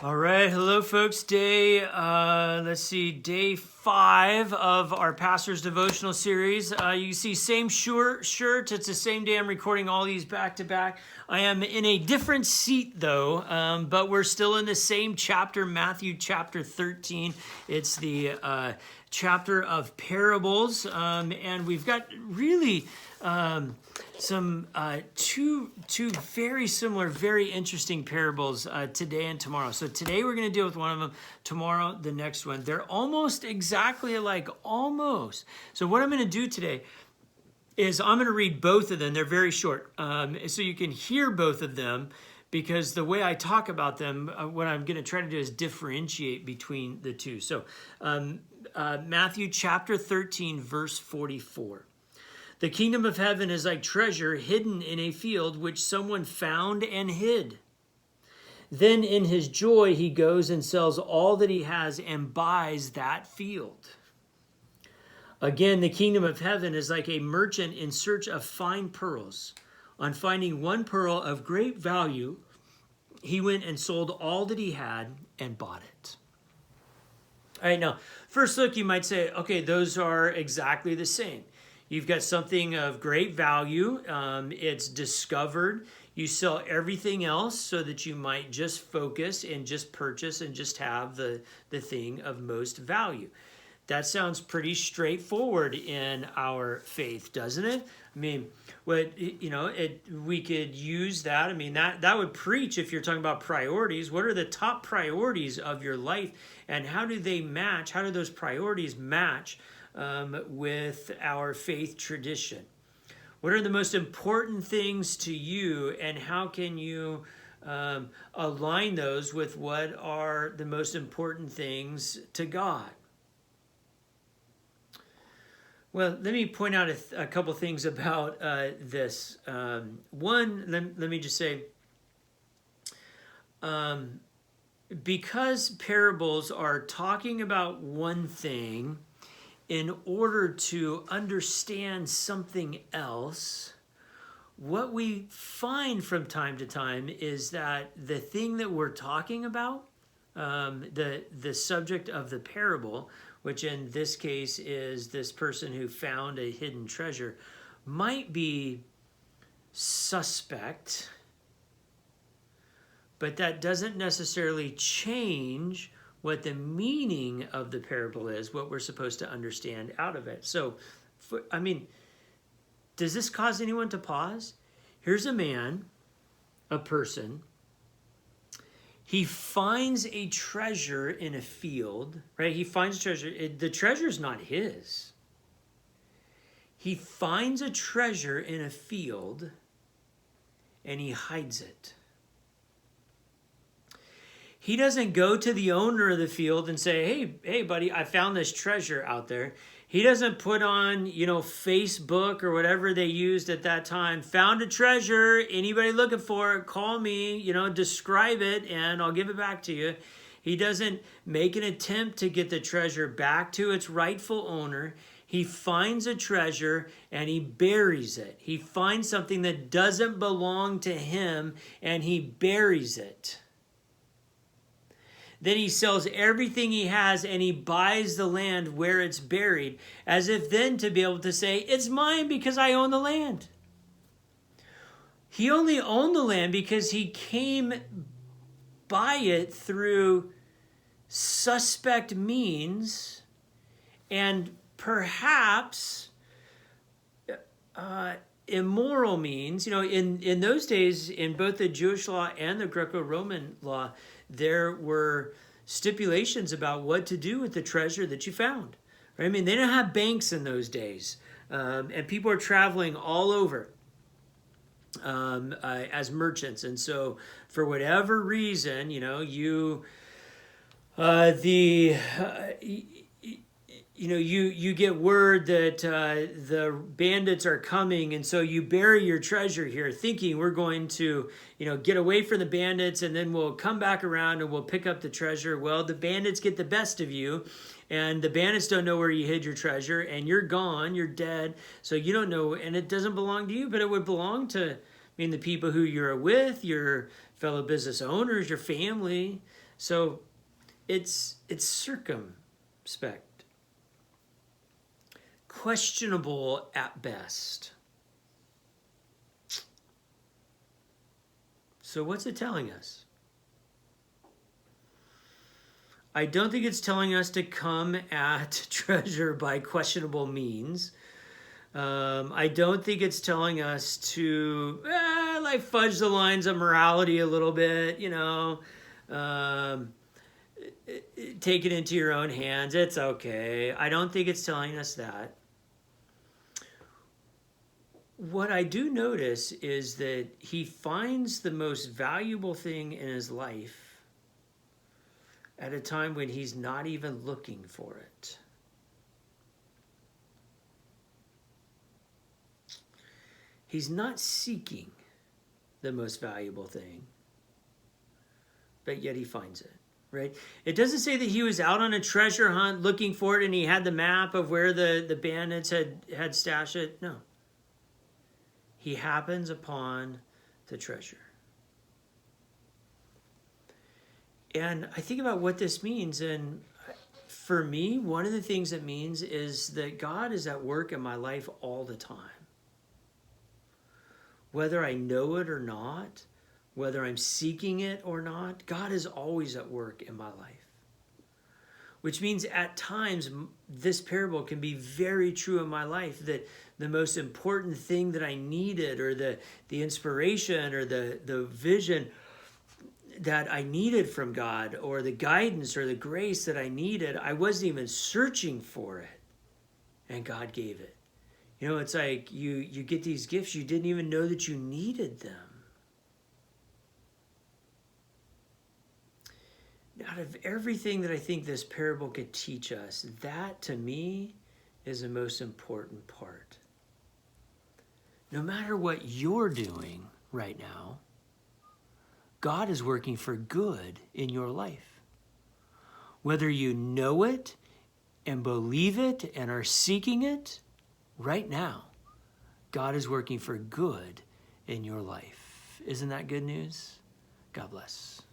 All right, hello folks. Day 5 of our Pastor's Devotional series. You see same shirt. It's the same day I'm recording all these back to back. I am in a different seat though, but we're still in the same chapter, Matthew chapter 13. It's the chapter of parables, and we've got really some two very similar, very interesting parables today and tomorrow. So today we're going to deal with one of them. Tomorrow, the next one. They're almost exactly alike, almost. So what I'm going to do today is I'm going to read both of them. They're very short, so you can hear both of them. Because the way I talk about them, what I'm going to try to do is differentiate between the two. So Matthew chapter 13, verse 44. The kingdom of heaven is like treasure hidden in a field which someone found and hid. Then in his joy he goes and sells all that he has and buys that field. Again, the kingdom of heaven is like a merchant in search of fine pearls. On finding one pearl of great value, he went and sold all that he had and bought it. All right, now, first look, you might say, okay, those are exactly the same. You've got something of great value. It's discovered. You sell everything else so that you might just focus and just purchase and just have the thing of most value. That sounds pretty straightforward in our faith, doesn't it? I mean, we could use that. I mean, that would preach if you're talking about priorities. What are the top priorities of your life, and how do they match? How do those priorities match with our faith tradition? What are the most important things to you, and how can you align those with what are the most important things to God? Well, let me point out a couple things about this. One, let me just say, because parables are talking about one thing in order to understand something else, what we find from time to time is that the thing that we're talking about, the subject of the parable, which in this case is this person who found a hidden treasure, might be suspect, but that doesn't necessarily change what the meaning of the parable is, what we're supposed to understand out of it. So, does this cause anyone to pause? Here's a man, a person. He finds a treasure in a field, right? He finds a treasure. The treasure's not his. He finds a treasure in a field and he hides it. He doesn't go to the owner of the field and say, hey, buddy, I found this treasure out there. He doesn't put on, Facebook or whatever they used at that time. Found a treasure. Anybody looking for it, call me, describe it, and I'll give it back to you. He doesn't make an attempt to get the treasure back to its rightful owner. He finds a treasure and he buries it. He finds something that doesn't belong to him and he buries it. Then he sells everything he has and he buys the land where it's buried, as if then to be able to say, it's mine because I own the land. He only owned the land because he came by it through suspect means and perhaps immoral means. In those days, in both the Jewish law and the Greco-Roman law, there were stipulations about what to do with the treasure that you found. Right? I mean, they didn't have banks in those days. And people are traveling all over as merchants. And so for whatever reason, you get word that the bandits are coming, and so you bury your treasure here thinking we're going to, get away from the bandits and then we'll come back around and we'll pick up the treasure. Well, the bandits get the best of you, and the bandits don't know where you hid your treasure, and you're gone, you're dead, so you don't know, and it doesn't belong to you, but it would belong to, the people who you're with, your fellow business owners, your family. So it's circumspect, questionable at best. So what's it telling us? I don't think it's telling us to come at treasure by questionable means. I don't think it's telling us to like fudge the lines of morality a little bit, take it into your own hands. It's okay. I don't think it's telling us that. What I do notice is that he finds the most valuable thing in his life at a time when he's not even looking for it. He's not seeking the most valuable thing, but yet he finds it, right? It doesn't say that he was out on a treasure hunt looking for it and he had the map of where the bandits had stashed it. No. He happens upon the treasure. And I think about what this means, and for me, one of the things it means is that God is at work in my life all the time. Whether I know it or not, whether I'm seeking it or not, God is always at work in my life. Which means at times, this parable can be very true in my life, that the most important thing that I needed, or the inspiration or the vision that I needed from God, or the guidance or the grace that I needed, I wasn't even searching for it, and God gave it. It's like you get these gifts, you didn't even know that you needed them. Out of everything that I think this parable could teach us, that to me is the most important part. No matter what you're doing right now, God is working for good in your life. Whether you know it and believe it and are seeking it, right now, God is working for good in your life. Isn't that good news? God bless.